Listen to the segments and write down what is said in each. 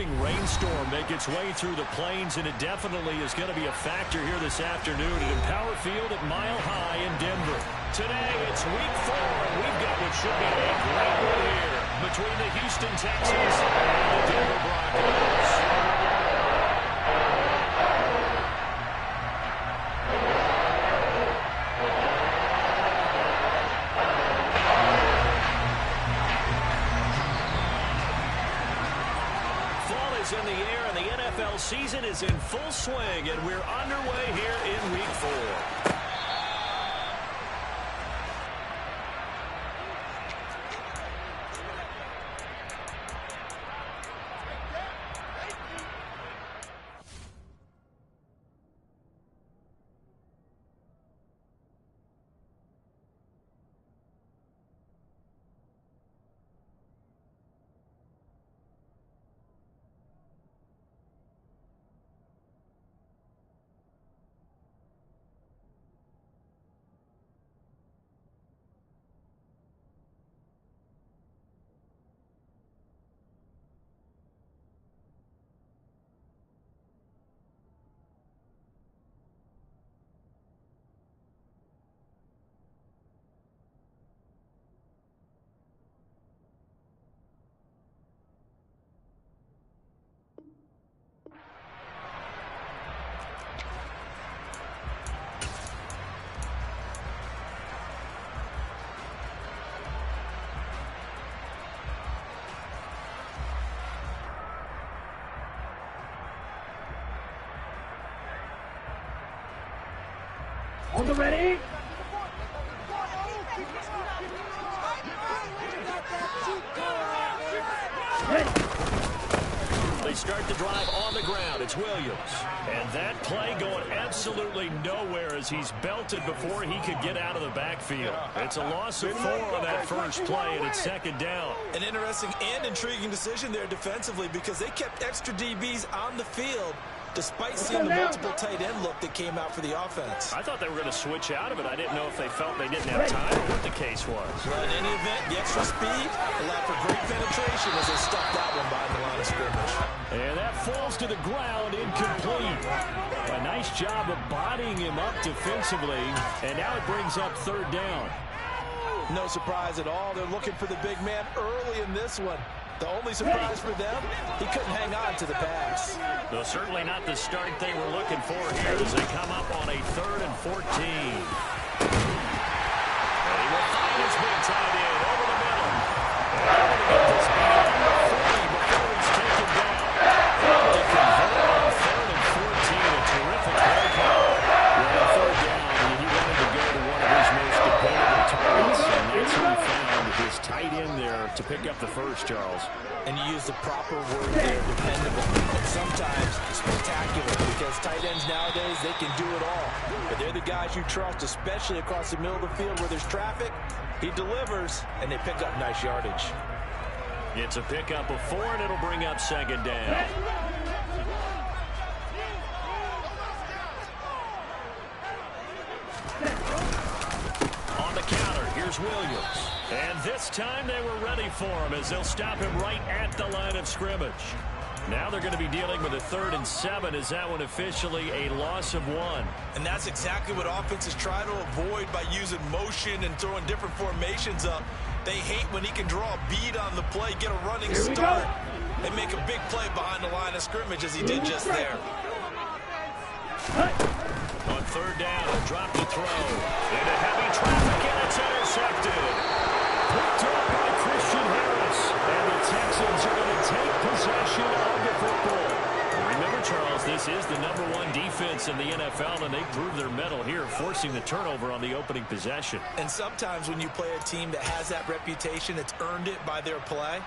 driving rainstorm make its way through the plains, and it definitely is going to be a factor here this afternoon at Empower Field at Mile High in Denver. Today, it's week 4, and we've got what should be a great one here between the Houston Texans and the Denver Broncos. In the air, and the NFL season is in full swing, and we're underway here in week 4. On the ready? They start the drive on the ground. It's Williams. And that play going absolutely nowhere as he's belted before he could get out of the backfield. It's a loss of 4 on that first play, and it's second down. An interesting and intriguing decision there defensively because they kept extra DBs on the field despite seeing the multiple tight end look that came out for the offense. I thought they were going to switch out of it. I didn't know if they felt they didn't have time or what the case was. Well, in any event, the extra speed allowed for great penetration as they stuffed that one behind the line of scrimmage. And that falls to the ground, incomplete. A nice job of bodying him up defensively, and now it brings up third down. No surprise at all. They're looking for the big man early in this one. The only surprise for them, he couldn't hang on to the pass. Well, certainly not the start they were looking for here as they come up on a 3rd and 14. And he will find his big tight end over the middle. And able to get this man to the 40 before he's taken down. Able to convert on 3rd and 14. A terrific play call. On 3rd down, he wanted to go to one of his most dependable targets, and that's who he found, his tight end there to pick up the first, Charles. And you use the proper word there, dependable. And sometimes spectacular, because tight ends nowadays, they can do it all. But they're the guys you trust, especially across the middle of the field where there's traffic. He delivers, and they pick up nice yardage. It's a pickup of 4, and it'll bring up second down. On the counter, here's Williams. And this time they were ready for him as they'll stop him right at the line of scrimmage. Now they're going to be dealing with a 3rd and 7 as that one officially a loss of 1. And that's exactly what offenses try to avoid by using motion and throwing different formations up. They hate when he can draw a bead on the play, get a running start, and make a big play behind the line of scrimmage as he did just there. On 3rd down, drop to throw. Into heavy traffic, and it's intercepted. Picked up by Christian Harris. And the Texans are going to take possession of the football. Remember, Charles, this is the #1 defense in the NFL, and they proved their mettle here, forcing the turnover on the opening possession. And sometimes when you play a team that has that reputation, it's earned it by their play.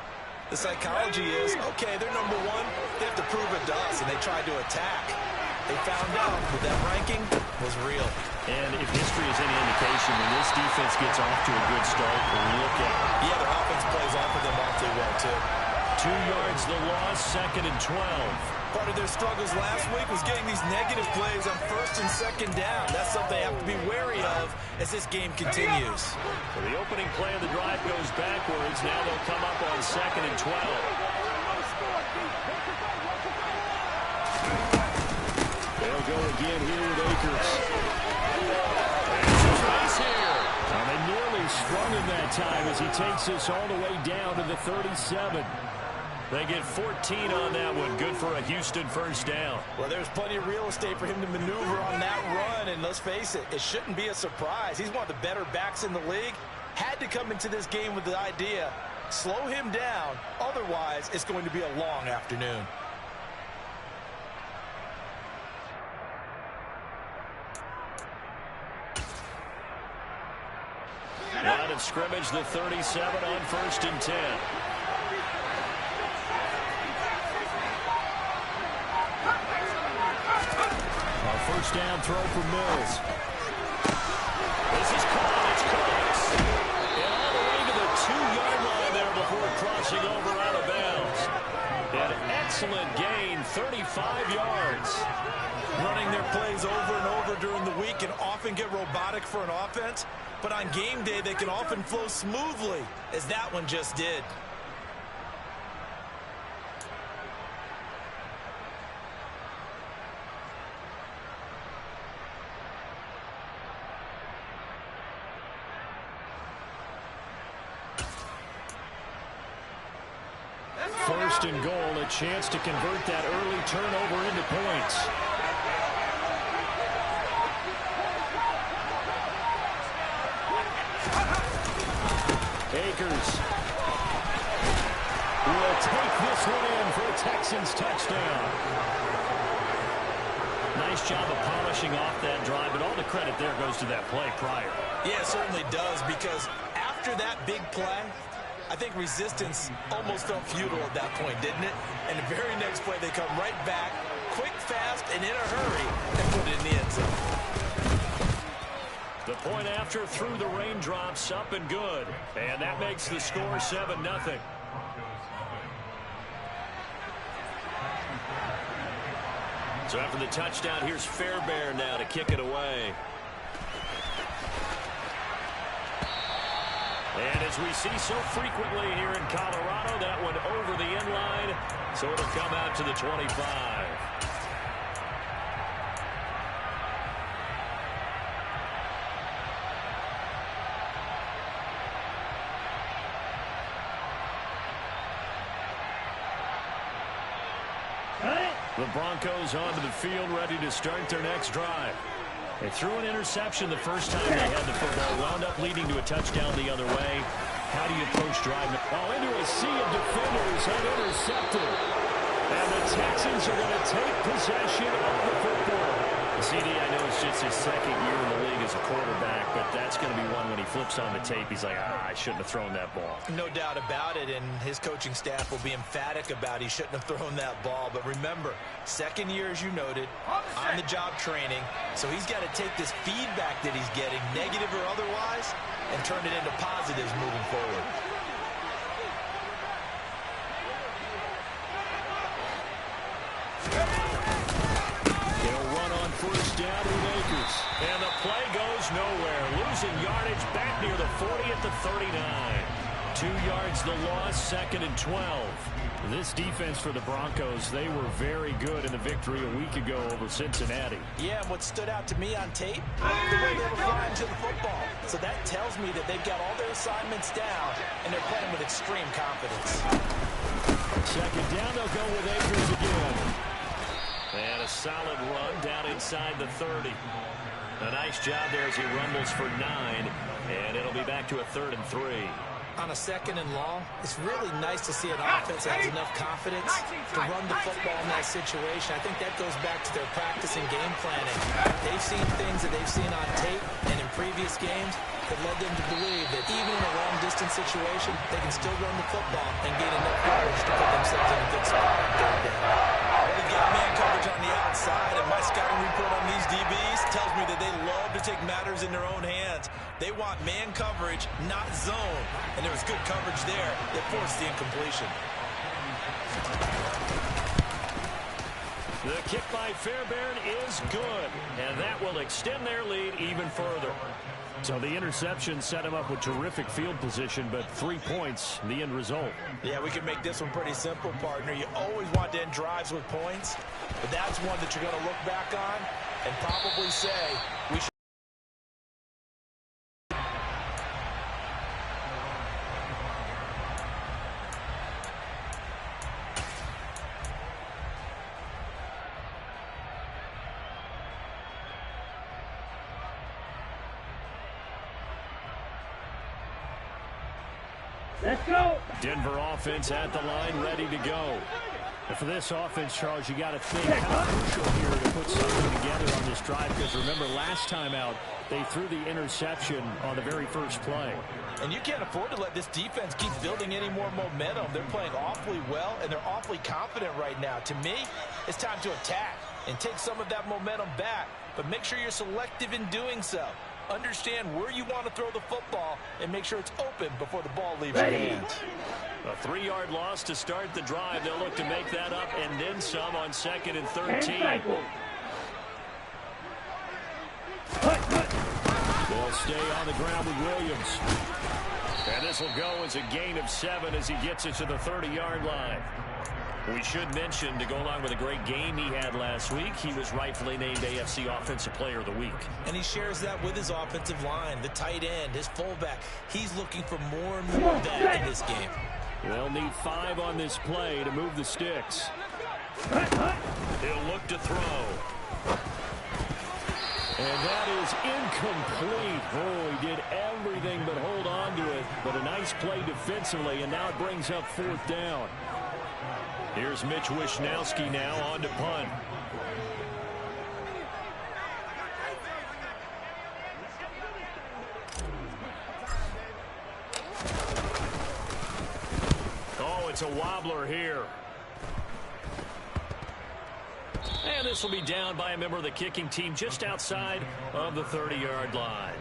The psychology is, okay, they're #1. They have to prove it to us, and they tried to attack. They found out that that ranking was real. And if history is any indication, when this defense gets off to a good start, look out. Yeah, their offense plays off of them awfully well, too. 2 yards the loss, 2nd and 12. Part of their struggles last week was getting these negative plays on 1st and 2nd down. That's something they have to be wary of as this game continues. So the opening play of the drive goes backwards. Now they'll come up on 2nd and 12. will go again here with Akers. There's a trace here. And they nearly sprung him that time as he takes this all the way down to the 37. They get 14 on that one. Good for a Houston first down. Well, there's plenty of real estate for him to maneuver on that run. And let's face it, it shouldn't be a surprise. He's one of the better backs in the league. Had to come into this game with the idea, slow him down. Otherwise, it's going to be a long afternoon. Line of scrimmage, the 37 on 1st and 10. A first down throw for Mills. This is caught. It's close. And all the way to the 2-yard line there before crossing over out of bounds. An excellent gain, 35 yards. Running their plays over and over during the week can often get robotic for an offense, but on game day they can often flow smoothly, as that one just did. First and goal, a chance to convert that early turnover into points. Akers will take this one in for a Texans touchdown. Nice job of polishing off that drive, but all the credit there goes to that play prior. Yeah, it certainly does, because after that big play, I think resistance almost felt futile at that point, didn't it? And the very next play, they come right back, quick, fast, and in a hurry, and put it in the end zone. The point after through the raindrops, up and good. And that makes the score 7-0. So after the touchdown, here's Fairbairn now to kick it away. And as we see so frequently here in Colorado, that one over the end line, so it'll come out to the 25. The Broncos onto the field, ready to start their next drive. They threw an interception the first time they had the football, wound up leading to a touchdown the other way. How do you approach driving the ball into a sea of defenders and intercepted? And the Texans are going to take possession of the football. CD, I know it's just his second year in the league as a quarterback, but that's going to be one when he flips on the tape. He's like, I shouldn't have thrown that ball. No doubt about it, and his coaching staff will be emphatic about he shouldn't have thrown that ball. But remember, second year, as you noted, on-the-job training, so he's got to take this feedback that he's getting, negative or otherwise, and turn it into positives moving forward. First down with Akers. And the play goes nowhere. Losing yardage back near the 40 at the 39. 2 yards the loss, 2nd and 12. This defense for the Broncos, they were very good in the victory a week ago over Cincinnati. Yeah, and what stood out to me on tape, the way they were flying to the football. So that tells me that they've got all their assignments down, and they're playing with extreme confidence. Second down, they'll go with Akers again. And a solid run down inside the 30. A nice job there as he rumbles for 9. And it'll be back to a 3rd and 3. On a 2nd and long, it's really nice to see an offense that has enough confidence to run the football in that situation. I think that goes back to their practice and game planning. They've seen things that they've seen on tape and in previous games that led them to believe that even in a long-distance situation, they can still run the football and gain enough yardage to put themselves in a good spot on third down. They got man coverage on the outside, and my scouting report on these DBs tells me that they love to take matters in their own hands. They want man coverage, not zone. And there was good coverage there that forced the incompletion. The kick by Fairbairn is good, and that will extend their lead even further. So the interception set him up with terrific field position, but 3 points, the end result. Yeah, we can make this one pretty simple, partner. You always want to end drives with points, but that's one that you're going to look back on and probably say we should. Let's go. Denver offense at the line, ready to go. And for this offense, Charles, you got to think how crucial here to put something together on this drive, because remember, last time out, they threw the interception on the very first play. And you can't afford to let this defense keep building any more momentum. They're playing awfully well, and they're awfully confident right now. To me, it's time to attack and take some of that momentum back, but make sure you're selective in doing so. Understand where you want to throw the football and make sure it's open before the ball leaves your hands. A 3-yard loss to start the drive. They'll look to make that up and then some on 2nd and 13. They'll stay on the ground with Williams. And this will go as a gain of 7 as he gets it to the 30-yard line. We should mention, to go along with a great game he had last week, he was rightfully named AFC Offensive Player of the Week. And he shares that with his offensive line, the tight end, his fullback. He's looking for more and more of that in this game. They'll need 5 on this play to move the sticks. He'll look to throw. And that is incomplete. Oh, he did everything but hold on to it. But a nice play defensively, and now it brings up 4th down. Here's Mitch Wishnowsky now on to punt. Oh, it's a wobbler here. And this will be down by a member of the kicking team just outside of the 30-yard line.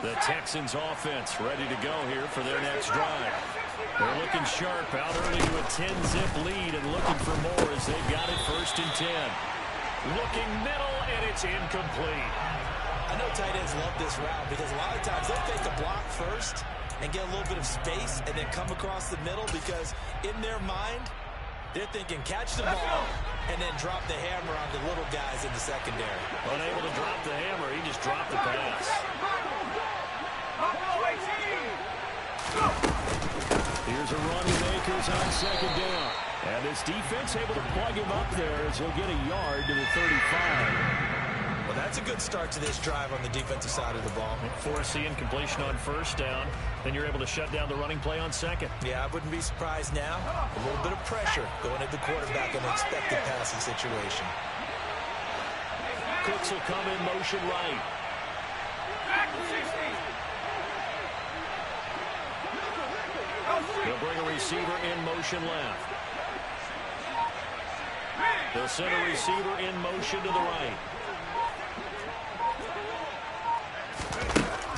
The Texans offense ready to go here for their next drive. They're looking sharp, out early to a 10-zip lead and looking for more as they've got it 1st and 10. Looking middle, and it's incomplete. I know tight ends love this route because a lot of times they'll fake a block first and get a little bit of space and then come across the middle, because in their mind, they're thinking catch the ball and then drop the hammer on the little guys in the secondary. Unable to drop the hammer, he just dropped the pass. Here's a run with Akers on 2nd down. And this defense able to plug him up there as he'll get a yard to the 35. Well, that's a good start to this drive on the defensive side of the ball. Force the incompletion on 1st down. Then you're able to shut down the running play on 2nd. Yeah, I wouldn't be surprised now. A little bit of pressure going at the quarterback in an expected passing situation. Cooks will come in motion right. They'll bring a receiver in motion left. They'll send a receiver in motion to the right.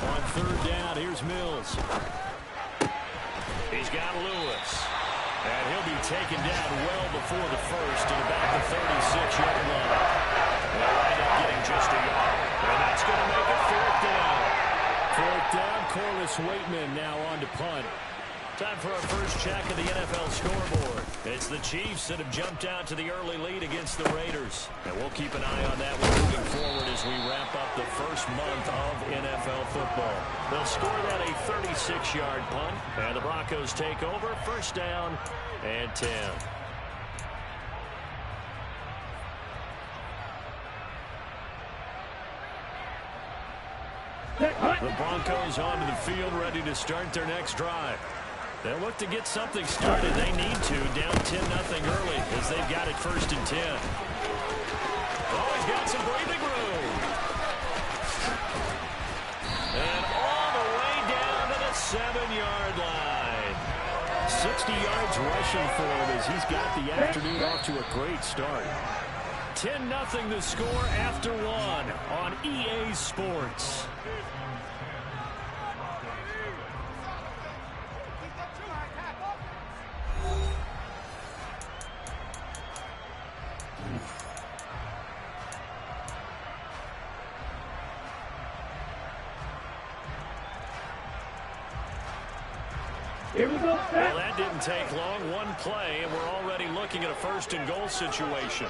On 3rd down, here's Mills. He's got Lewis. And he'll be taken down well before the 1st at about the 36-yard line. They'll wind up getting just a yard. And that's going to make it 4th down. 4th down, Corliss Waitman now on to punt. Time for our first check of the NFL scoreboard. It's the Chiefs that have jumped out to the early lead against the Raiders. And we'll keep an eye on that one moving forward as we wrap up the first month of NFL football. They'll score that a 36-yard punt. And the Broncos take over. 1st down and 10. The Broncos onto the field, ready to start their next drive. They'll look to get something started. They need to, down 10-0 early as they've got it 1st and 10. Oh, he's got some breathing room. And all the way down to the 7-yard line. 60 yards rushing for him as he's got the afternoon off to a great start. 10-0 the score after 1 on EA Sports. Here we go. Well, that didn't take long. One play, and we're already looking at a first-and-goal situation.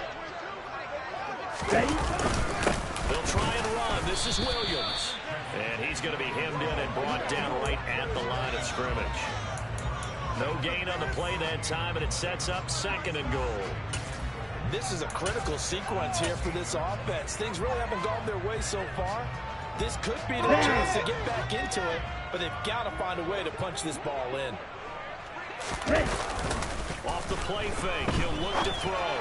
Ready? They'll try and run. This is Williams. And he's going to be hemmed in and brought down right at the line of scrimmage. No gain on the play that time, and it sets up 2nd and goal. This is a critical sequence here for this offense. Things really haven't gone their way so far. This could be their chance to get back into it, but they've got to find a way to punch this ball in. Off the play fake, he'll look to throw.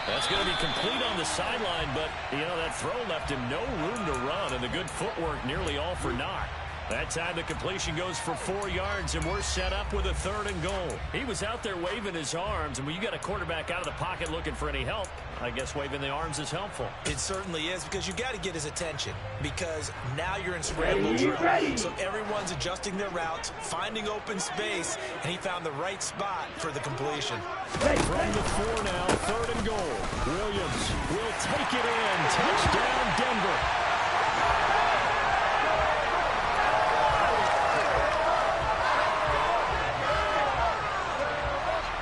That's going to be complete on the sideline, but, you know, that throw left him no room to run, and the good footwork nearly all for naught. That time the completion goes for 4 yards, and we're set up with a 3rd and goal. He was out there waving his arms, and when you got a quarterback out of the pocket looking for any help, I guess waving the arms is helpful. It certainly is, because you got to get his attention, because now you're in scramble drill. So everyone's adjusting their routes, finding open space, and he found the right spot for the completion. From the 4 now, 3rd and goal. Williams will take it in. Touchdown, Denver.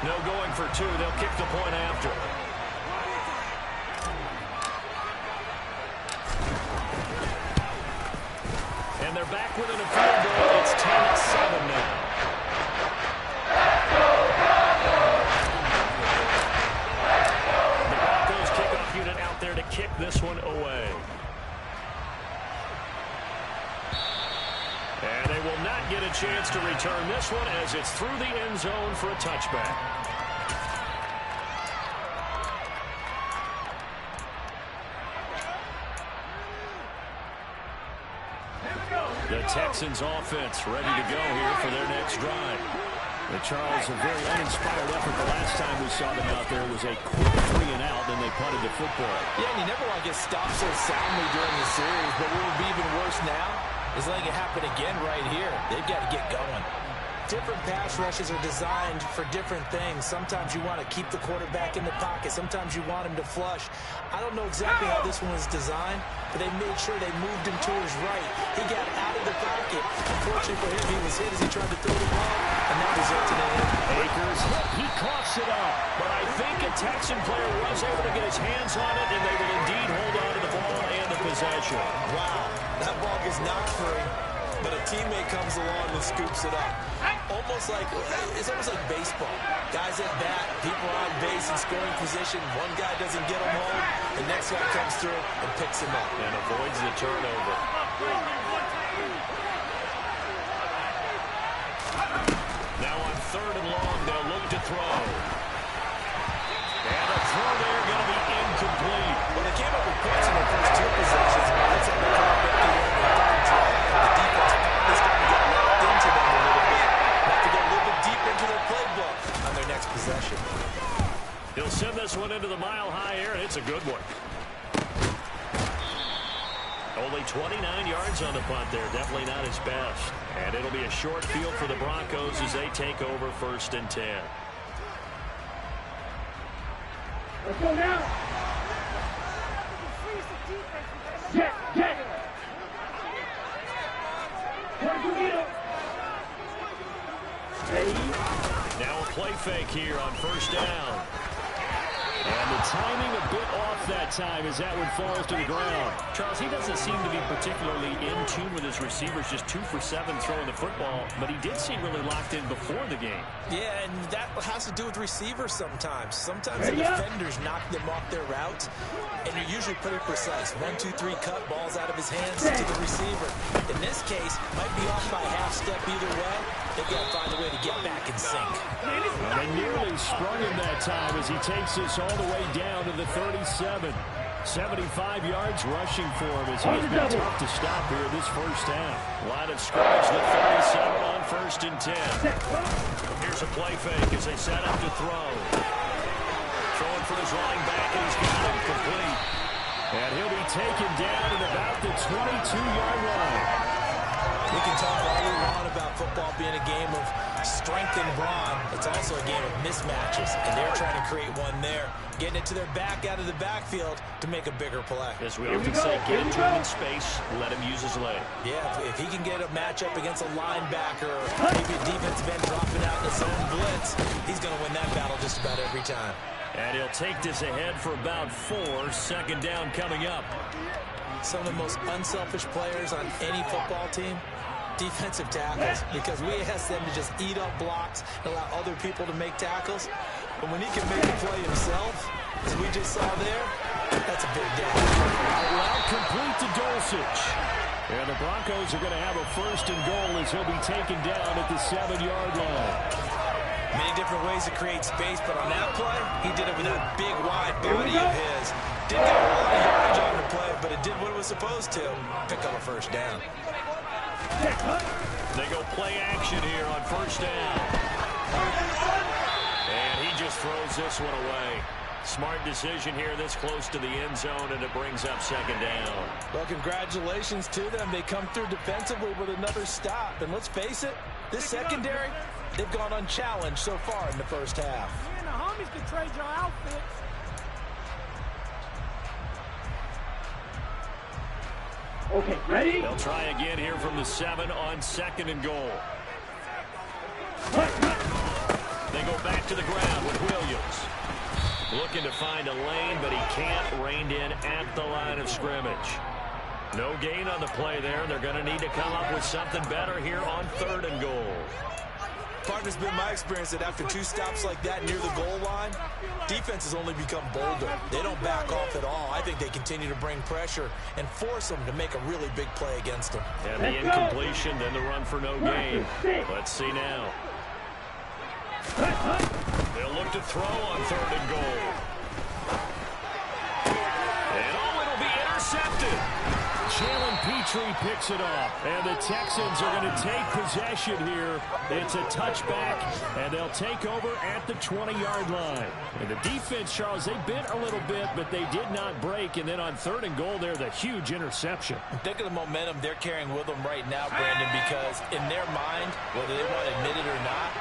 No going for 2. They'll kick the point after. And they're back within a field goal. It's 10-7 now. The Broncos kickoff unit out there to kick this one away. And they will not get a chance to return this one as it's through the end zone for a touchback. The Texans offense ready to go here for their next drive. And Charles, a very uninspired effort. The last time we saw them out there was a quick 3 and out, then they punted the football. Yeah, and you never want to get stopped so soundly during the series, but what will be even worse now is letting it happen again right here. They've got to get going. Different pass rushes are designed for different things. Sometimes you want to keep the quarterback in the pocket. Sometimes you want him to flush. I don't know exactly how this one was designed, but they made sure they moved him to his right. He got out of the pocket. Unfortunately for him, he was hit as he tried to throw the ball, and that resulted in it. Akers, he coughs it up, but I think a Texan player was able to get his hands on it, and they will indeed hold on to the ball and the possession. Wow, that ball was knocked free, but a teammate comes along and scoops it up. It's almost like baseball. Guys at bat, people on base in scoring position. One guy doesn't get him home, the next guy comes through and picks him up. And avoids the turnover. Now on 3rd and long, they'll look to throw. And a throw there going to be incomplete. Well, they came up with points in their first 2 possessions. Let's have a come up with the third drive. The defense is going to get locked into them a little bit. Have to go a little bit deep into their playbook on their next possession. He'll send this one into the mile-high air, and it's a good one. Only 29 yards on the punt there. Definitely not his best. And it'll be a short field for the Broncos as they take over 1st and 10. Let's go now. Jet, jet. Now a play fake here on 1st down. And the timing a bit off that time as that one falls to the ground. Charles, he doesn't seem to be particularly in tune with his receivers, just 2 for 7 throwing the football, but he did seem really locked in before the game. Yeah, and that has to do with receivers sometimes. Sometimes the defenders knock them off their route, and you're usually pretty precise. 1, 2, 3 cut, balls out of his hands to the receiver. In this case, might be off by half step either way. They've got to find a way to get back in sync. And they nearly sprung him that time as he takes this all the way down to the 37. 75 yards rushing for him as he's been tough to stop here this first half. Line of scrimmage, the 37 on 1st and 10. Here's a play fake as they set up to throw. Throwing for his running back, and he's got him complete. And he'll be taken down at about the 22-yard line. We can talk all we want fun about football being a game of strength and brawn. It's also a game of mismatches, and they're trying to create one there, getting it to their back out of the backfield to make a bigger play. As we often say, get it to him in space, let him use his leg. Yeah, if he can get a matchup against a linebacker or maybe a defensive end dropping out in his own blitz, he's going to win that battle just about every time. And he'll take this ahead for about 4. Second down coming up. Some of the most unselfish players on any football team, defensive tackles, because we ask them to just eat up blocks and allow other people to make tackles. But when he can make a play himself, as we just saw there, that's a big day. Well, complete to Dulcich. And the Broncos are going to have a 1st and goal as he'll be taken down at the 7-yard line. Many different ways to create space, but on that play, he did it with that big, wide body of his. Didn't get a whole lot of yardage on the play, but it did what it was supposed to, pick up a 1st down. They go play action here on 1st down. And he just throws this one away. Smart decision here this close to the end zone, and it brings up 2nd down. Well, congratulations to them. They come through defensively with another stop. And let's face it, this secondary, they've gone unchallenged so far in the first half. Me and the homies can trade your outfits. Okay, ready? They'll try again here from the 7 on 2nd and goal. They go back to the ground with Williams. Looking to find a lane, but he can't. Reined in at the line of scrimmage. No gain on the play there. They're going to need to come up with something better here on 3rd and goal. Partner's been my experience that after 2 stops like that near the goal line, defense has only become bolder. They don't back off at all. I think they continue to bring pressure and force them to make a really big play against them. And the incompletion, then the run for no gain. Let's see now. They'll look to throw on 3rd and goal. And it'll be intercepted. Jalen Petrie picks it off, and the Texans are going to take possession here. It's a touchback, and they'll take over at the 20-yard line. And the defense, Charles, they bit a little bit, but they did not break. And then on 3rd and goal there, the huge interception. Think of the momentum they're carrying with them right now, Brandon, because in their mind, whether they want to admit it or not,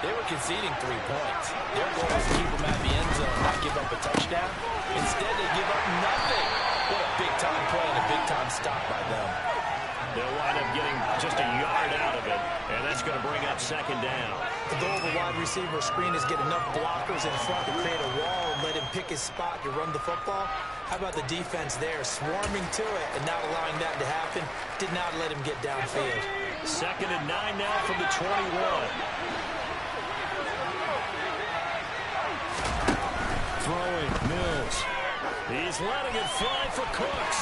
they were conceding 3 points. Their goal was to keep them at the end zone, not give up a touchdown. Instead, they give up nothing. What a big-time play and a big-time stop by them. They'll wind up getting just a yard out of it, and that's going to bring up 2nd down. The goal of a wide receiver screen is get enough blockers in front to create a wall and let him pick his spot to run the football. How about the defense there, swarming to it and not allowing that to happen? Did not let him get downfield. 2nd and 9 now from the 21. Throwing, Mills. He's letting it fly for Cooks.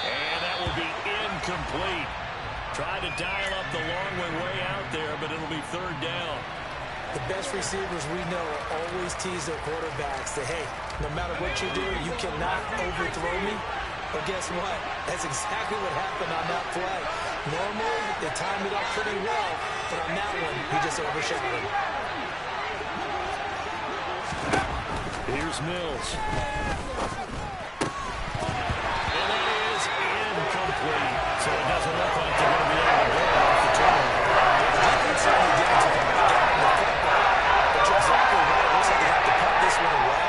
And that will be incomplete. Tried to dial up the long way out there, but it'll be 3rd down. The best receivers we know always tease their quarterbacks that, hey, no matter what you do, you cannot overthrow me. But guess what? That's exactly what happened on that play. Normally, they timed it up pretty well, but on that one, he just overshadowed him. Here's Mills. And that is incomplete. So it doesn't look like they're going to be able to go off the turnover. They certainly did until they got in the football. But you're exactly right. It looks like they have to punt this one away.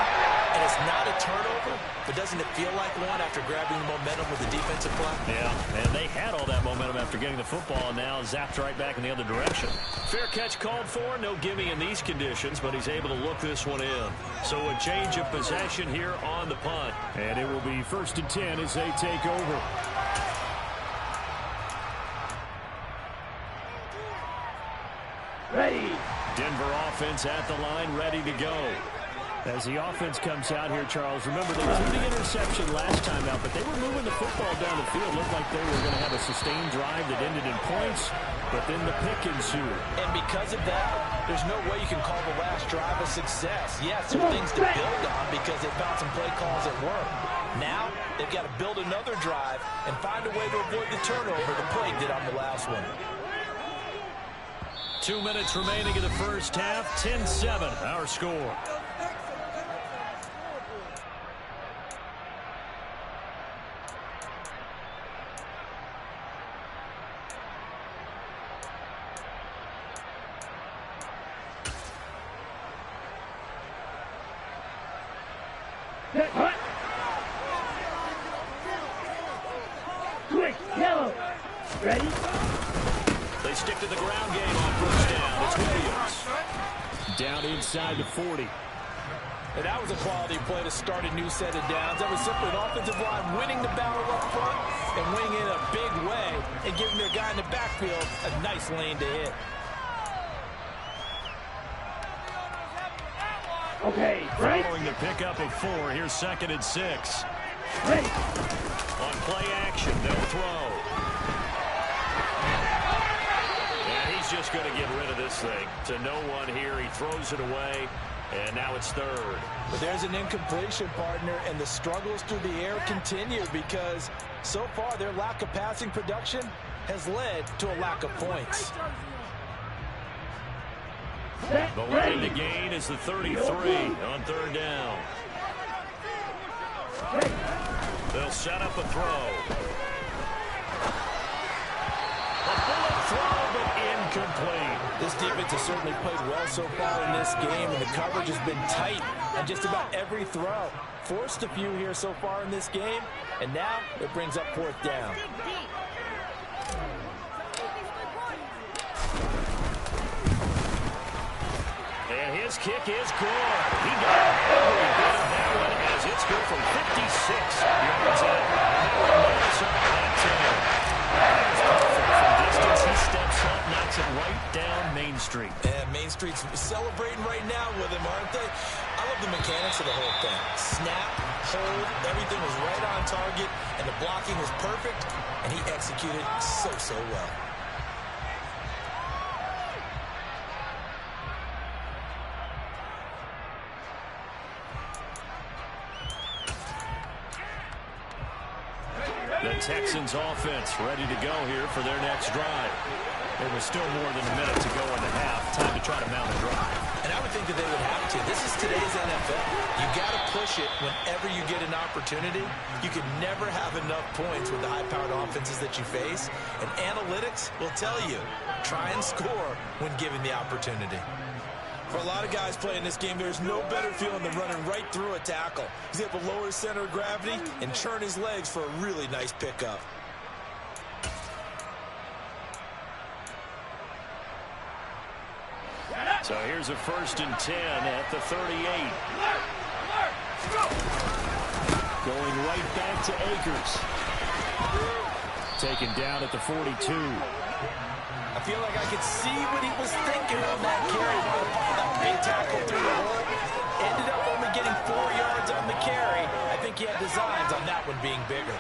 And it's not a turnover, but doesn't it feel like one after grabbing the momentum with the defensive play? Yeah, and they had all that momentum after getting the football, and now zapped right back in the other direction. Fair catch called for, no gimme in these conditions, but he's able to look this one in. So a change of possession here on the punt. And it will be 1st and 10 as they take over. Ready. Denver offense at the line, ready to go. As the offense comes out here, Charles, remember they took the interception last time out, but they were moving the football down the field. Looked like they were going to have a sustained drive that ended in points, but then the pick ensued. And because of that, there's no way you can call the last drive a success. Yes, there's things to build on because they found some play calls that work. Now, they've got to build another drive and find a way to avoid the turnover the play did on the last one. 2 minutes remaining in the first half, 10-7, our score. Ready? They stick to the ground game on first down. It's Williams. Down inside the 40. And that was a quality play to start a new set of downs. That was simply an offensive line winning the battle up front and winning it in a big way and giving their guy in the backfield a nice lane to hit. Okay, right? Following the pickup of 4, here's 2nd and 6. Ready? On play action, they'll throw. And he's just going to get rid of this thing. To no one here, he throws it away. And now it's 3rd. But there's an incompletion, partner, and the struggles through the air continue because so far their lack of passing production has led to a lack of points. The line to gain is the 33 on 3rd down. They'll set up a throw. A bullet throw, but incomplete. This defense has certainly played well so far in this game, and the coverage has been tight on just about every throw. Forced a few here so far in this game, and now it brings up 4th down. And his kick is good. He got every bit of that one as it's good from 56 yards out. From distance, he steps up, knocks it right down Main Street. And Main Street's celebrating right now with him, aren't they? I love the mechanics of the whole thing. Snap, hold, everything was right on target, and the blocking was perfect, and he executed so well. The Texans offense ready to go here for their next drive. There was still more than a minute to go in the half. Time to try to mount a drive. And I would think that they would have to. This is today's NFL. You got to push it whenever you get an opportunity. You can never have enough points with the high-powered offenses that you face. And analytics will tell you, try and score when given the opportunity. For a lot of guys playing this game, there's no better feeling than running right through a tackle. He's able to lower his center of gravity and churn his legs for a really nice pickup. So here's a 1st and 10 at the 38. Going right back to Akers. Taken down at the 42. I feel like I could see what he was thinking on that carry. That big tackle through the hole. Ended up only getting 4 yards on the carry. I think he had designs on that one being bigger.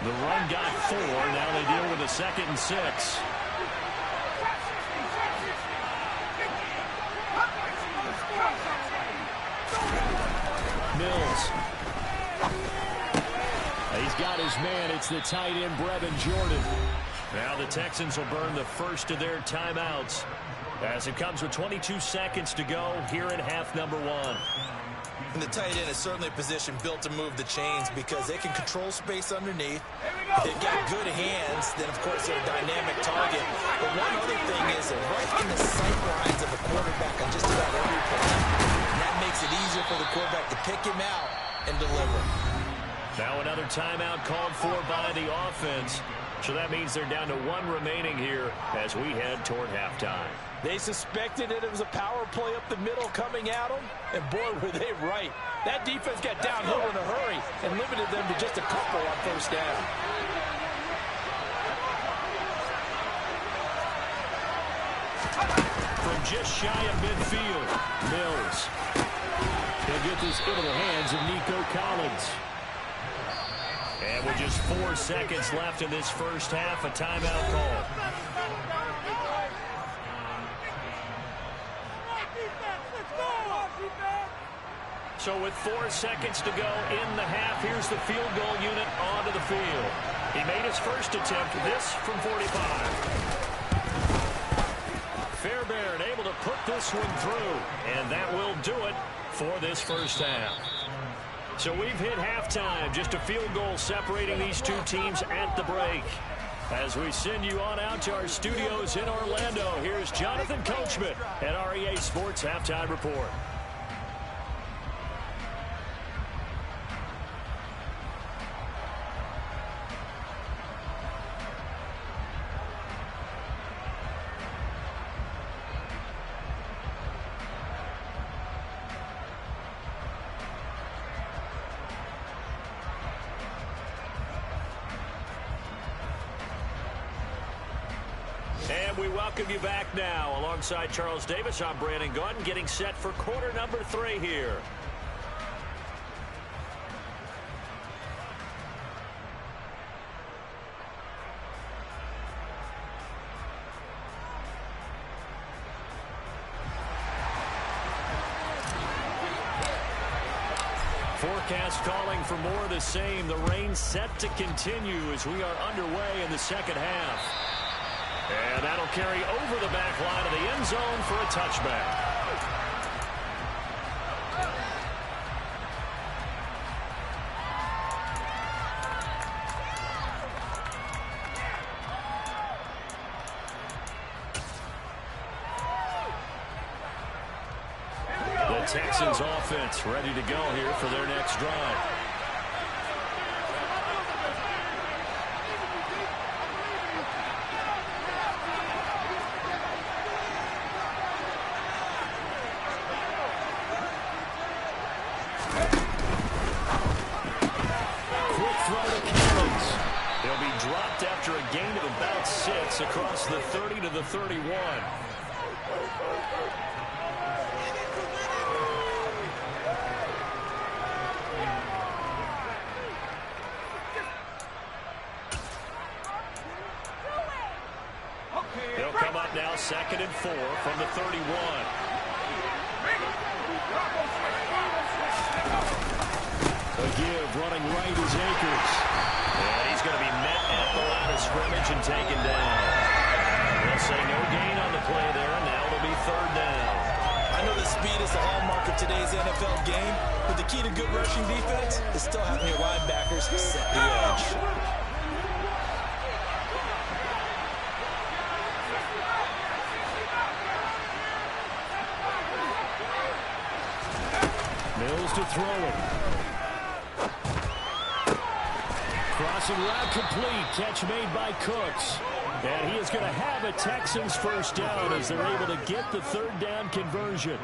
The run got 4. Now they deal with a 2nd and 6. Mills. He's got his man. It's the tight end, Brevin Jordan. Now the Texans will burn the first of their timeouts as it comes with 22 seconds to go here in half number 1. And the tight end is certainly a position built to move the chains because they can control space underneath. If they've got good hands, then, of course, they're a dynamic target. But one other thing is they're right in the sight lines of a quarterback on just about every play. And that makes it easier for the quarterback to pick him out and deliver. Now another timeout called for by the offense. So that means they're down to 1 remaining here as we head toward halftime. They suspected that it was a power play up the middle coming at them, and boy, were they right. That defense got downhill in a hurry and limited them to just a couple on 1st down. From just shy of midfield, Mills. He'll get this into the hands of Nico Collins. And with just 4 seconds left in this first half, a timeout call. So with 4 seconds to go in the half, here's the field goal unit onto the field. He made his first attempt, this from 45. Fairbairn able to put this one through, and that will do it for this first half. So we've hit halftime, just a field goal separating these two teams at the break. As we send you on out to our studios in Orlando, here's Jonathan Coachman at REA Sports Halftime Report. we welcome you back now. Alongside Charles Davis, I'm Brandon Gaudin, getting set for quarter number 3 here. Forecast calling for more of the same. The rain set to continue as we are underway in the second half. And that'll carry over the back line of the end zone for a touchback. The Texans offense ready to go here for their next drive. After a gain of about 6 across the 30 to the 31. They'll come up now 2nd and 4 from the 31. A give running right is Akers. And he's going to be met at the line of scrimmage and taken down. They'll say no gain on the play there, and now it'll be 3rd down. I know that speed is the hallmark of today's NFL game, but the key to good rushing defense is still having your linebackers set the edge. Mills to throw it. Crossing route complete. Catch made by Cooks. And he is going to have a Texans first down as they're able to get the 3rd down conversion.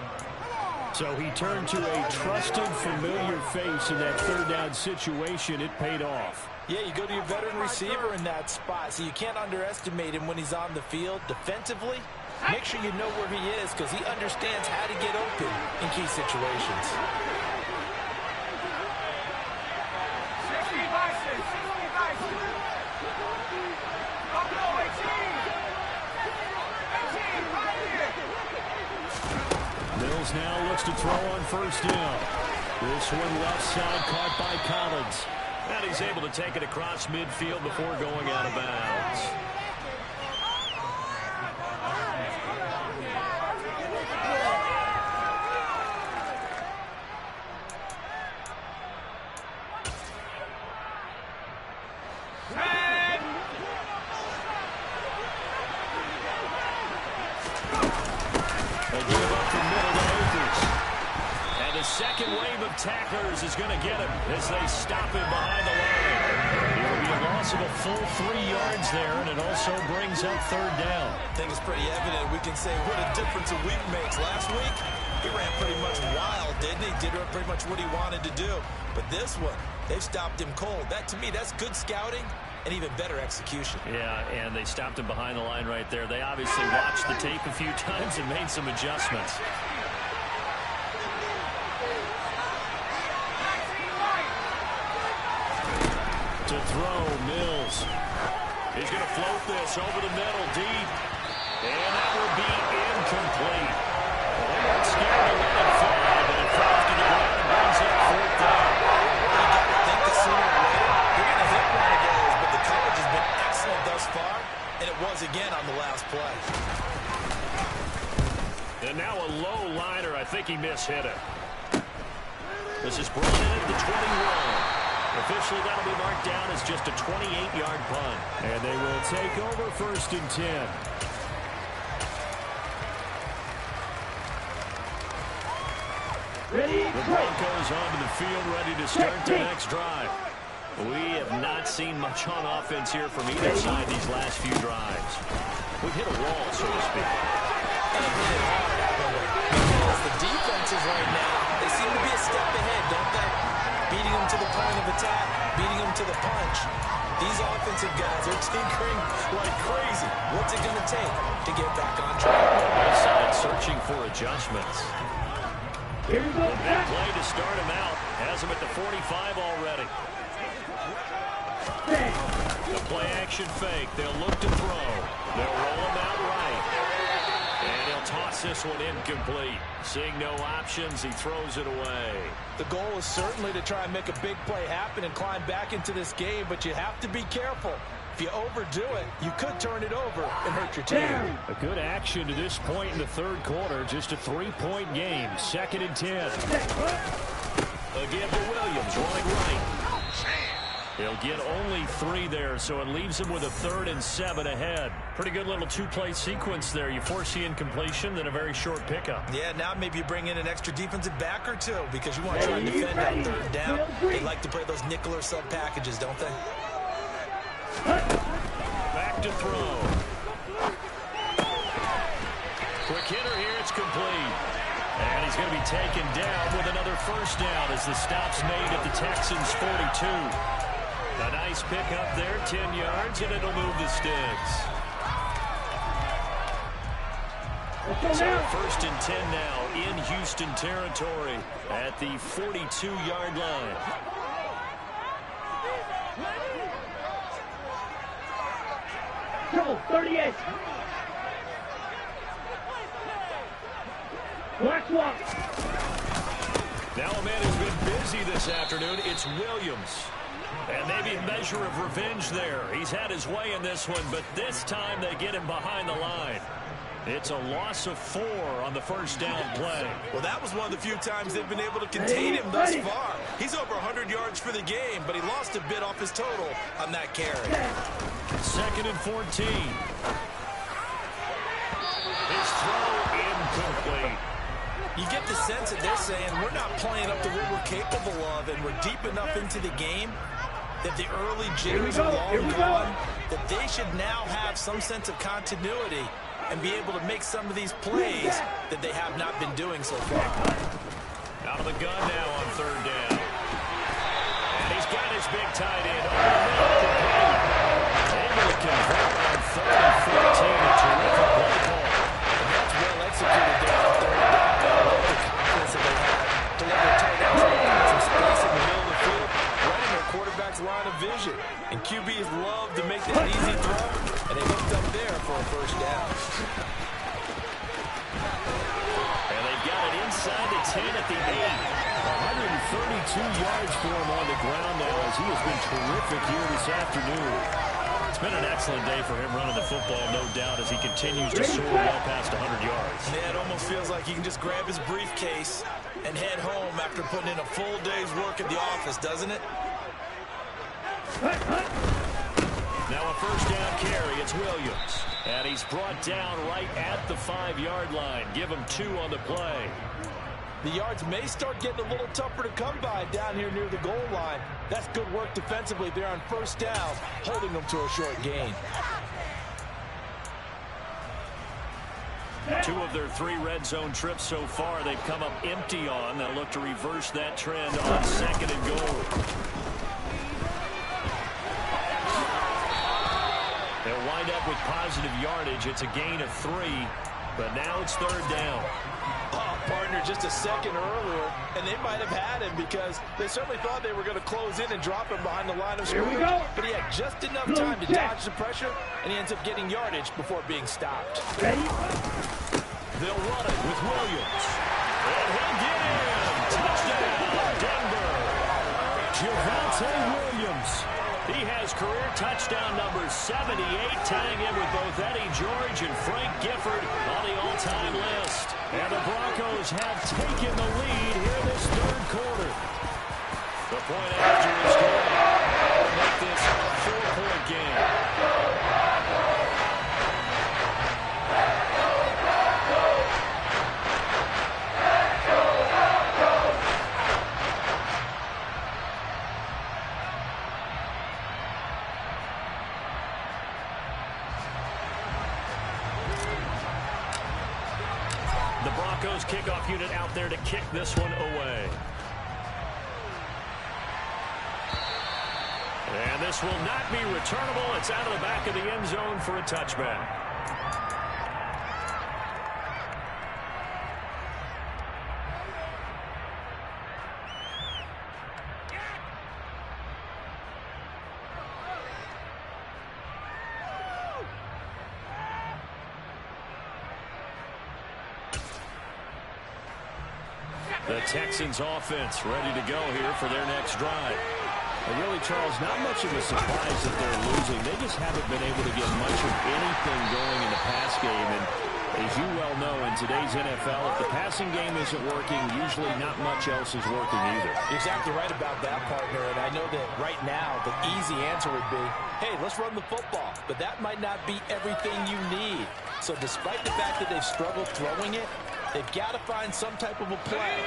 So he turned to a trusted, familiar face in that 3rd down situation. It paid off. Yeah, you go to your veteran receiver in that spot, so you can't underestimate him when he's on the field. Defensively, make sure you know where he is because he understands how to get open in key situations. Mills now looks to throw on 1st down. This one left side caught by Collins. And he's able to take it across midfield before going out of bounds. Second wave of tacklers is going to get him as they stop him behind the line. It will be a loss of a full 3 yards there, and it also brings up 3rd down. I think it's pretty evident. We can say what a difference a week makes. Last week, he ran pretty much wild, didn't he? Did pretty much what he wanted to do. But this one, they've stopped him cold. That, to me, that's good scouting and even better execution. Yeah, and they stopped him behind the line right there. They obviously watched the tape a few times and made some adjustments. To throw, Mills. He's going to float this over the middle, deep. And that will be incomplete. Well, they weren't scared to let it fly, but it falls to the ground and brings up 4th down. You got to think that sooner or later, they're going to hit one of those, but the coverage has been excellent thus far, and it was again on the last play. And now a low liner. I think he mishit it. This is brought in at the 21. Officially, that'll be marked down as just a 28-yard punt. And they will take over 1st and 10. The Broncos onto the field, ready to start the next drive. We have not seen much on offense here from either side these last few drives. We've hit a wall, so to speak. And hit it hard, haven't we? Because the defenses right now, they seem to be a step ahead, don't they? Beating them to the point of attack, beating them to the punch. These offensive guys are tinkering like crazy. What's it going to take to get back on track? Both sides searching for adjustments. Here we go. Big play to start him out. Has him at the 45 already. The play action fake. They'll look to throw. They'll roll him out right. And he'll toss this one incomplete. Seeing no options, he throws it away. The goal is certainly to try and make a big play happen and climb back into this game, but you have to be careful. If you overdo it, you could turn it over and hurt your team. A good action to this point in the third quarter. Just a 3-point game. 2nd and 10. Again to Williams, running right. He'll get only 3 there, so it leaves him with a 3rd and 7 ahead. Pretty good little 2-play sequence there. You force the incompletion, then a very short pickup. Yeah, now maybe you bring in an extra defensive back or two because you want to try and defend on 3rd down. They like to play those nickel or sub packages, don't they? Back to throw. Quick hitter here, it's complete. And he's going to be taken down with another first down as the stop's made at the Texans' 42. A nice pickup there, 10 yards, and it'll move the sticks. So 1st and 10 now in Houston territory at the 42-yard line. Go, 38. Black walk. Now a man who's been busy this afternoon, it's Williams. And maybe a measure of revenge there. He's had his way in this one, but this time they get him behind the line. It's a loss of 4 on the first down play. Well, that was one of the few times they've been able to contain him thus far. He's over 100 yards for the game, but he lost a bit off his total on that carry. 2nd and 14. His throw incomplete. You get the sense that they're saying we're not playing up to what we're capable of, and we're deep enough into the game that the early jitters are long gone, that they should now have some sense of continuity and be able to make some of these plays that they have not been doing so far. Out of the gun now on 3rd down. And he's got his big tight end over the middle. Able to convert on 3rd and 14. A terrific play call. And that's well executed there on 3rd down. I love the confidence that they had to let their tight ends find some space in the middle of the field, right in their quarterback's line of vision. And QBs love to make that easy throw, and they hooked up there for a first down. And they've got it inside the 10 at the 8. 132 yards for him on the ground now as he has been terrific here this afternoon. It's been an excellent day for him running the football, no doubt, as he continues to soar well past 100 yards. Yeah, it almost feels like he can just grab his briefcase and head home after putting in a full day's work at the office, doesn't it? Now a first down carry, it's Williams. And he's brought down right at the 5-yard line. Give him 2 on the play. The yards may start getting a little tougher to come by down here near the goal line. That's good work defensively there on first down, holding them to a short gain. 2 of their 3 red zone trips so far they've come up empty on. They'll look to reverse that trend on 2nd and goal. They'll wind up with positive yardage. It's a gain of 3, but now it's 3rd down. Oh, partner, just a second earlier, and they might have had him because they certainly thought they were going to close in and drop him behind the line of scrimmage. But he had just enough time to dodge the pressure, and he ends up getting yardage before being stopped. Ready? They'll run it with Williams. And he'll get in. Touchdown, Denver. Javonte Williams. He has career touchdown number 78, tying in with both Eddie George and Frank Gifford on the all-time list. And the Broncos have taken the lead here this 3rd quarter. The point after is good. Make this a 4-point game. The Broncos kickoff unit out there to kick this one away. And this will not be returnable. It's out of the back of the end zone for a touchback. The Texans offense ready to go here for their next drive. And really, Charles, not much of a surprise that they're losing. They just haven't been able to get much of anything going in the pass game. And as you well know, in today's NFL, if the passing game isn't working, usually not much else is working either. You're exactly right about that, partner. And I know that right now the easy answer would be, hey, let's run the football. But that might not be everything you need. So despite the fact that they've struggled throwing it, they've got to find some type of a play,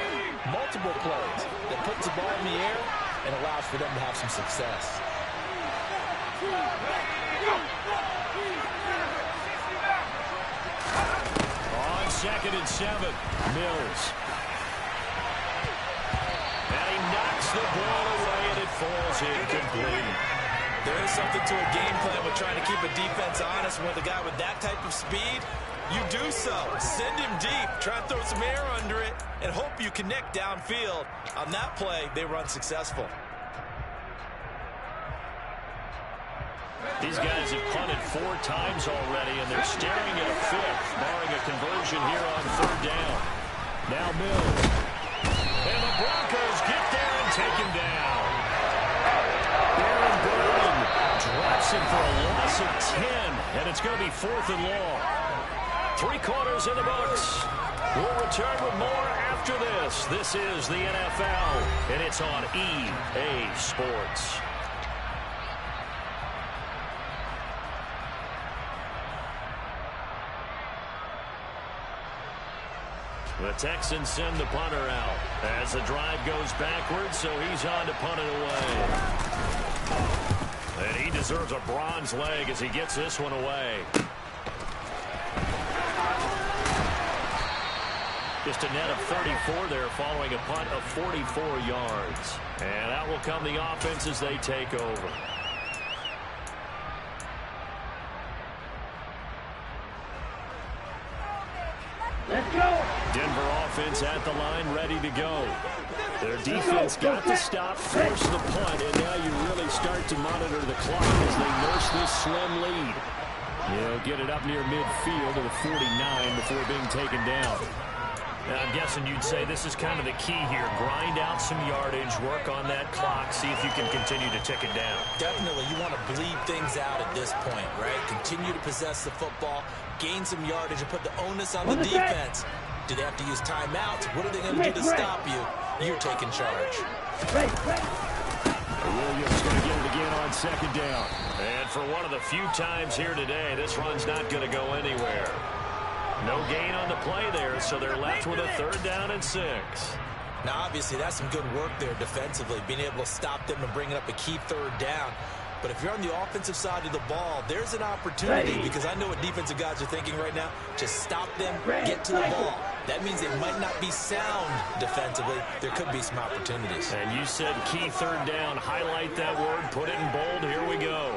multiple plays, that puts the ball in the air and allows for them to have some success. On 2nd and 7, Mills. And he knocks the ball away, and it falls incomplete. There is something to a game plan with trying to keep a defense honest. With a guy with that type of speed, you do so. Send him deep. Try and throw some air under it and hope you connect downfield. On that play, they run successful. These guys have punted 4 times already, and they're staring at a 5th, barring a conversion here on 3rd down. Now Mills. And the Broncos get there and take him down. Aaron Brown drops it for a loss of 10, and it's going to be 4th and long. 3 quarters in the books. We'll return with more after this. This is the NFL, and it's on EA Sports. The Texans send the punter out as the drive goes backwards, so he's on to punt it away. And he deserves a bronze leg as he gets this one away. Just a net of 34 there following a punt of 44 yards. And out will come the offense as they take over. Let's go. Denver offense at the line, ready to go. Their defense got to stop, force the punt, and now you really start to monitor the clock as they nurse this slim lead. They'll get it up near midfield to the 49 before being taken down. Now, I'm guessing you'd say this is kind of the key here. Grind out some yardage, work on that clock, see if you can continue to tick it down. Definitely, you want to bleed things out at this point, right? Continue to possess the football, gain some yardage, and put the onus on the defense. Do they have to use timeouts? What are they going to do to stop you? You're taking charge. Williams going to get it again on 2nd down. And for one of the few times here today, this run's not going to go anywhere. No gain on the play there, so they're left with a 3rd down and 6. Now, obviously, that's some good work there defensively, being able to stop them and bringing up a key 3rd down. But if you're on the offensive side of the ball, there's an opportunity, because I know what defensive guys are thinking right now. Just stop them, get to the ball. That means they might not be sound defensively. There could be some opportunities. And you said key 3rd down. Highlight that word. Put it in bold. Here we go.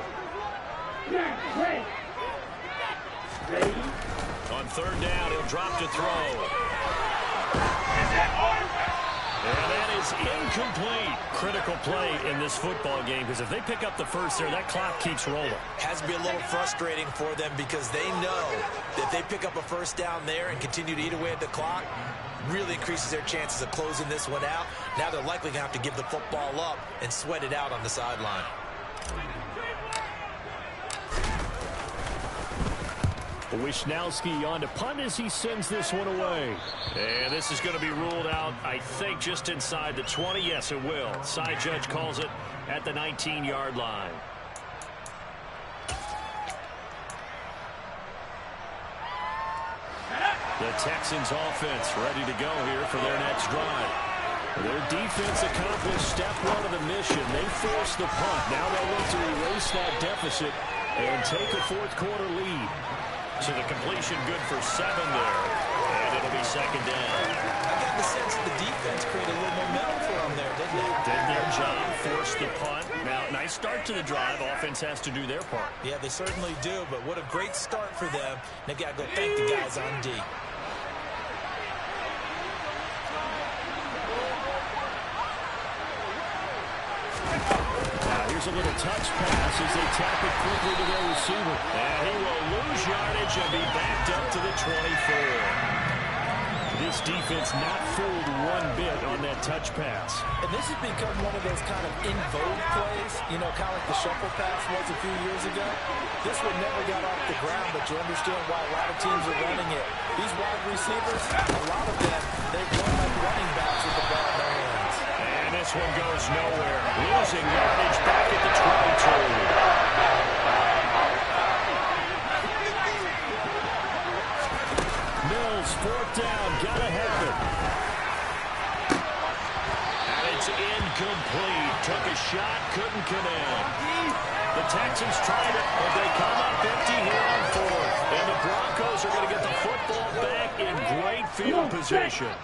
On 3rd down, he'll drop to throw. And that is incomplete. Critical play in this football game, because if they pick up the first there, that clock keeps rolling. Has to be a little frustrating for them, because they know that if they pick up a 1st down there and continue to eat away at the clock, really increases their chances of closing this one out. Now they're likely going to have to give the football up and sweat it out on the sideline. Wishnowski on to punt as he sends this one away. And this is going to be ruled out, I think, just inside the 20. Yes, it will. Side judge calls it at the 19-yard line. The Texans offense ready to go here for their next drive. Their defense accomplished step 1 of the mission. They forced the punt. Now they'll look to erase that deficit and take a 4th quarter lead. So the completion good for 7 there, and it'll be 2nd down. I got the sense that the defense created a little momentum for them there, didn't they? Did their job, 4 force the punt. Now, nice start to the drive. Offense has to do their part. Yeah, they certainly do, but what a great start for them. They've got to go thank the guys on D. Now, here's a little touch pass as they tap it quickly to their receiver. And he will lose yardage and be backed up to the 24. This defense not fooled one bit on that touch pass. And this has become one of those kind of in vogue plays, you know, kind of like the shuffle pass was a few years ago. This one never got off the ground, but you understand why a lot of teams are running it. These wide receivers, a lot of them, they run like running backs with the ball in their hands. And this one goes nowhere. Losing yardage back at the 22. Fourth down, gotta have it. And it's incomplete. Took a shot, couldn't connect. The Texans tried it, but they come up empty here on fourth. And the Broncos are going to get the football back in great field position.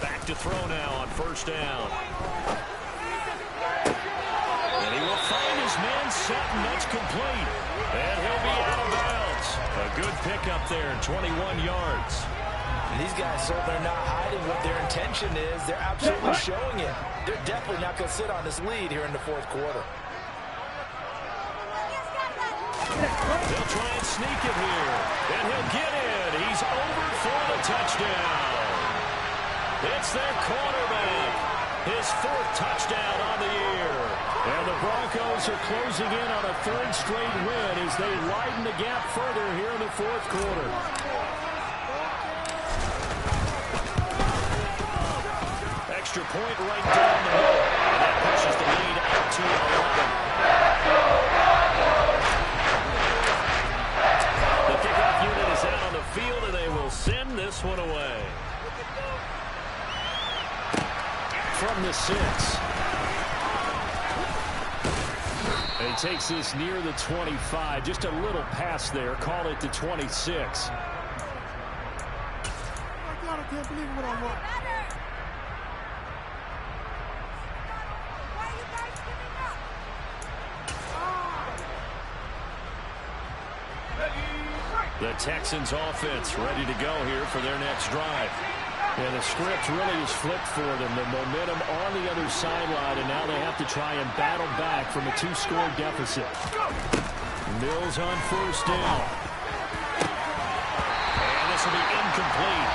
Back to throw now on first down. And he will find his man set, and that's complete. And he'll be out of bounds. A good pickup there, 21 yards. And these guys certainly are not hiding what their intention is. They're absolutely showing it. They're definitely not going to sit on this lead here in the fourth quarter. They'll try and sneak it here. And he'll get in. He's over for the touchdown. It's their quarterback. His fourth touchdown on the year. And the Broncos are closing in on a third straight win as they widen the gap further here in the fourth quarter. Extra point right down the middle. And that pushes the lead out to 11. The kickoff unit is out on the field, and they will send this one away. From the 6. And he takes this near the 25. Just a little pass there. Call it the 26. Oh my God, I can't believe what I want. Why are you guys giving up? The Texans offense ready to go here for their next drive. And the script really is flipped for them. The momentum on the other sideline, and now they have to try and battle back from a 2-score deficit. Mills on first down. And this will be incomplete.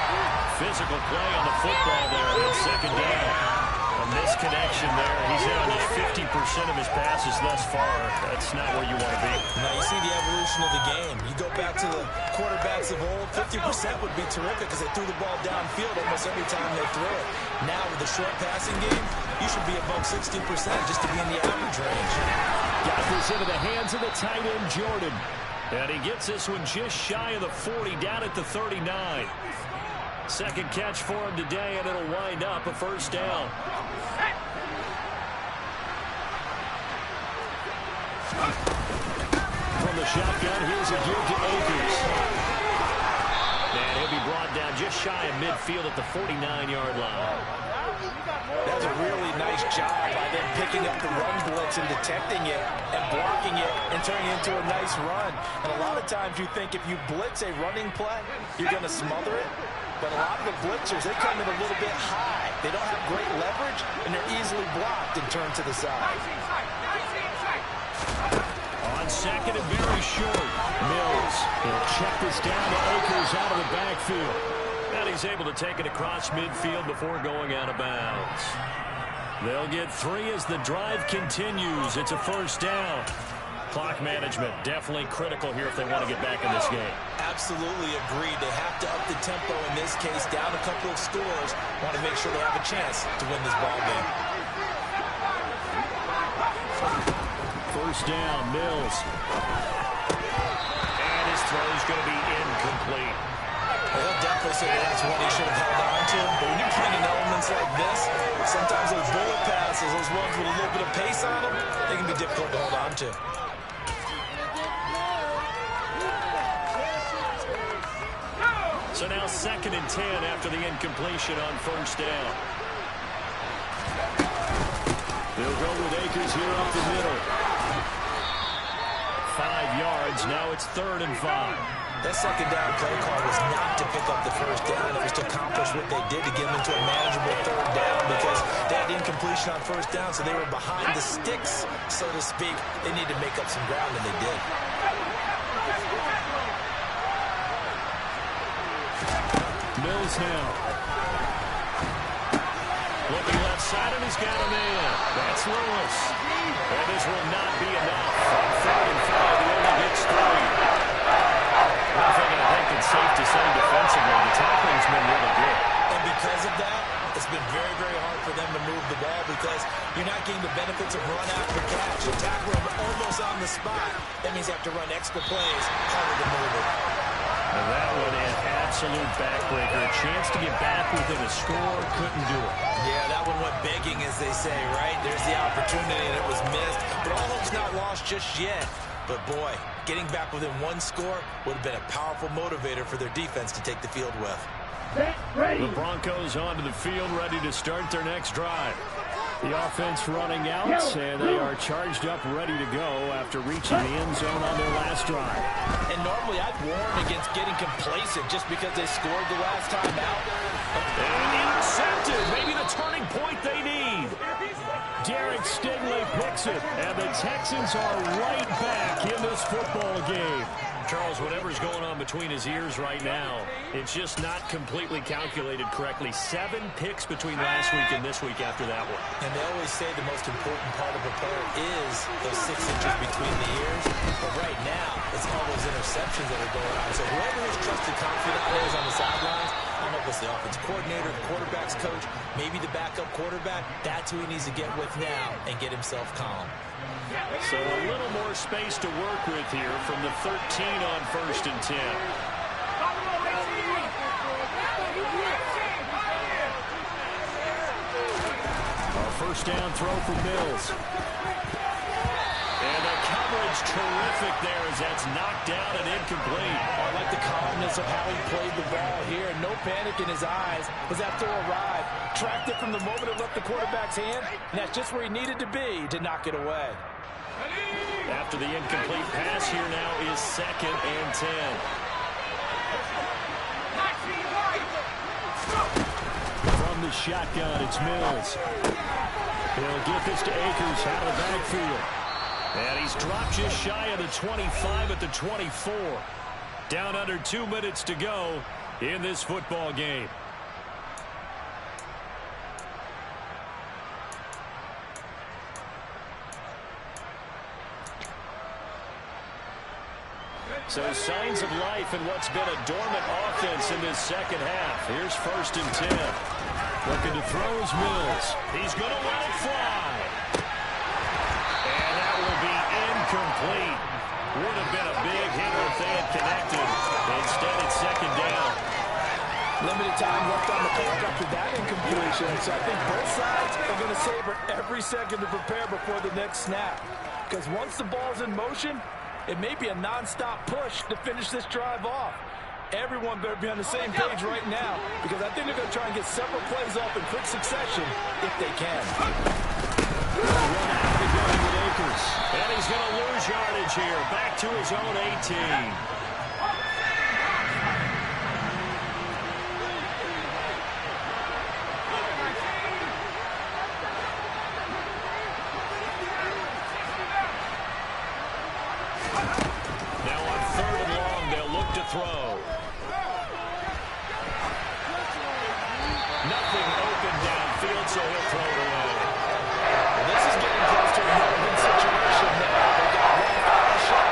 Physical play on the football there on second down. A misconnection there. He's in on 50% of his passes thus far. That's not where you want to be. Now you see the evolution of the game. You go back to the quarterbacks of old, 50% would be terrific because they threw the ball downfield almost every time they threw it. Now with the short passing game, you should be above 60% just to be in the average range. Got this into the hands of the tight end, Jordan. And he gets this one just shy of the 40, down at the 39. Second catch for him today, and it'll wind up a first down. From the shotgun, here's a give to Akers. And he'll be brought down just shy of midfield at the 49-yard line. That's a really nice job by them picking up the run blitz and detecting it and blocking it and turning it into a nice run. And a lot of times you think if you blitz a running play, you're going to smother it. But a lot of the blitzers, they come in a little bit high. They don't have great leverage, and they're easily blocked and turned to the side. On second and very short, Mills. He'll check this down to Akers out of the backfield. And he's able to take it across midfield before going out of bounds. They'll get 3 as the drive continues. It's a first down. Clock management definitely critical here if they want to get back in this game. Absolutely agreed. They have to up the tempo in this case, down a couple of scores. Want to make sure they have a chance to win this ball game. First down, Mills. And his throw is going to be incomplete. They'll definitely say that's one he should have held on to. But when you're playing in elements like this, sometimes those bullet passes, those ones with a little bit of pace on them, they can be difficult to hold on to. So now 2nd and 10 after the incompletion on first down. They'll go with Akers here up the middle. 5 yards. Now it's 3rd and 5. That second down play call was not to pick up the first down. It was to accomplish what they did to get them into a manageable 3rd down because they had incompletion on first down, so they were behind the sticks, so to speak. They need to make up some ground, and they did. Mills now. Looking left side, and he's got a man. That's Lewis. And this will not be enough. On 3rd and 5, he only gets 3. One thing I think it's safe to say defensively, the tackling's been really good. And because of that, it's been very, very hard for them to move the ball because you're not getting the benefits of run after catch. You tackle them almost on the spot. That means you have to run extra plays, harder to move it. And that one an absolute backbreaker. A chance to get back within a score, couldn't do it. Yeah, that one went begging, as they say, right? There's the opportunity, and it was missed. But all hope's not lost just yet. But, boy, getting back within 1 score would have been a powerful motivator for their defense to take the field with. The Broncos onto the field, ready to start their next drive. The offense running out, and they are charged up, ready to go after reaching the end zone on their last drive. And normally I'd warn against getting complacent just because they scored the last time out. And intercepted, maybe the turning point they need. Derek Stingley picks it, and the Texans are right back in this football game. Charles, whatever's going on between his ears right now, it's just not completely calculated correctly. 7 picks between last week and this week after that one. And they always say the most important part of a player is those 6 inches between the ears. But right now, it's all those interceptions that are going on. So whoever his trusted confidant is on the sidelines, I don't know if it's the offensive coordinator, the quarterback's coach, maybe the backup quarterback, that's who he needs to get with now and get himself calm. So a little more space to work with here from the 13 on 1st and 10. A first down throw for Mills. And the coverage terrific there as that's knocked down and incomplete. I like the calmness of how he played the ball here. No panic in his eyes as that throw arrived. Tracked it from the moment it left the quarterback's hand, and that's just where he needed to be to knock it away. After the incomplete pass, here now is 2nd and 10. From the shotgun, it's Mills. He'll get this to Akers out of the backfield. And he's dropped just shy of the 25 at the 24. Down under 2 minutes to go in this football game. So signs of life in what's been a dormant offense in this second half. Here's 1st and 10. Looking to throw his Mills. He's going to let it fly. And that will be incomplete. Would have been a big hit if they had connected. Instead, it's 2nd down. Limited time left on the clock after that incompletion. So I think both sides are going to savor every second to prepare before the next snap. Because once the ball's in motion, it may be a non-stop push to finish this drive off. Everyone better be on the same page right now because I think they're going to try and get several plays off in quick succession if they can. Run out of the gun with Akers. And he's going to lose yardage here. Back to his own 18. Throw. Nothing open downfield, so he'll throw it away. Well, this is getting close to a relevant situation now. They got one final shot.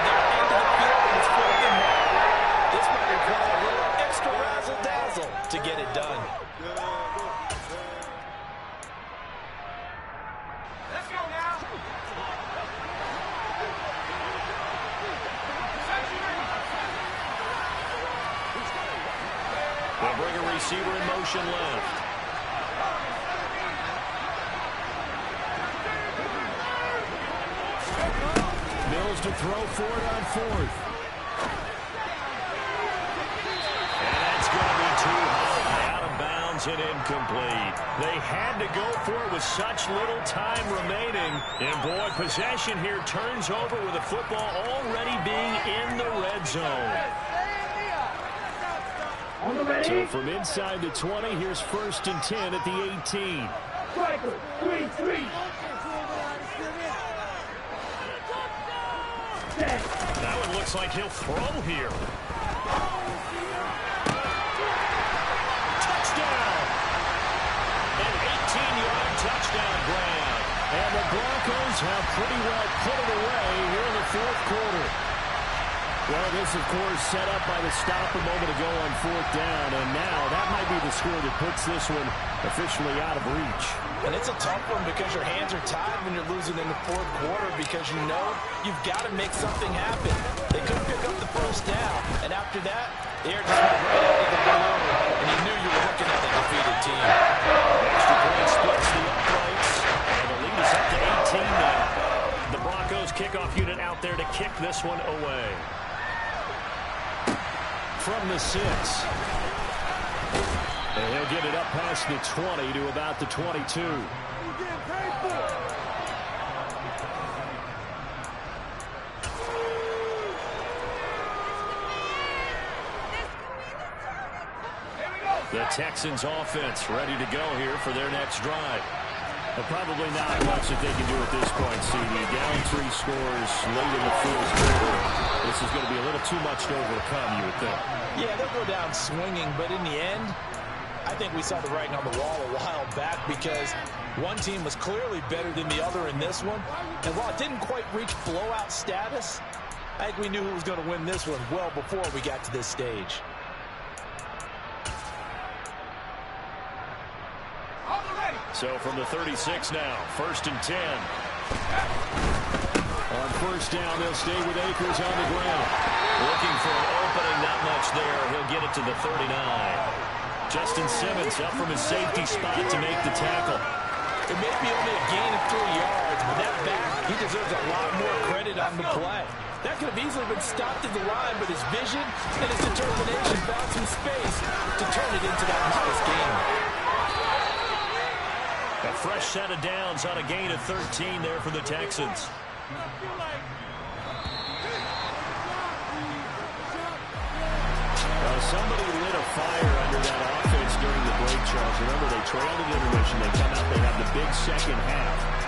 They're into the field, and it's 4th and 1. This might require a little extra razzle-dazzle to get it done. Let's go now. They'll bring a receiver in motion left. Mills to throw for it on 4th. And that's going throws it incomplete. They had to go for it with such little time remaining. And, boy, possession here turns over with the football already being in the red zone. So from inside the 20, here's 1st and 10 at the 18. Striker, 3-3. That one looks like he'll throw here. Touchdown! An 18-yard touchdown grab. And the Broncos have pretty well put it away here in the 4th quarter. Well, this, of course, set up by the stop a moment ago on 4th down. And now that might be the score that puts this one officially out of reach. And it's a tough one because your hands are tied when you're losing in the 4th quarter because you know you've got to make something happen. They couldn't pick up the 1st down. And after that, the air just went right out of the balloon. And you knew you were looking at a defeated team. Extra point splits the uprights. And the lead is up to 18 now. The Broncos kickoff unit out there to kick this one away. From the 6. And he'll get it up past the 20 to about the 22. The Texans offense ready to go here for their next drive. But probably not much that they can do at this point, CD. Down 3 scores late in the 4th quarter. This is going to be a little too much to overcome, you would think. Yeah, they'll go down swinging, but in the end, I think we saw the writing on the wall a while back because one team was clearly better than the other in this one. And while it didn't quite reach blowout status, I think we knew who was going to win this one well before we got to this stage. So from the 36 now, 1st and 10. On 1st down, they'll stay with Akers on the ground. Looking for an opening, not much there. He'll get it to the 39. Justin Simmons up from his safety spot to make the tackle. It may be only a gain of 3 yards, but that back, he deserves a lot more credit on the play. That could have easily been stopped at the line, but his vision and his determination found some space to turn it into that modest gain. A fresh set of downs on a gain of 13 there for the Texans. Somebody lit a fire under that offense during the break, Charles. Remember, they trailed at intermission. They come out, they have the big second half.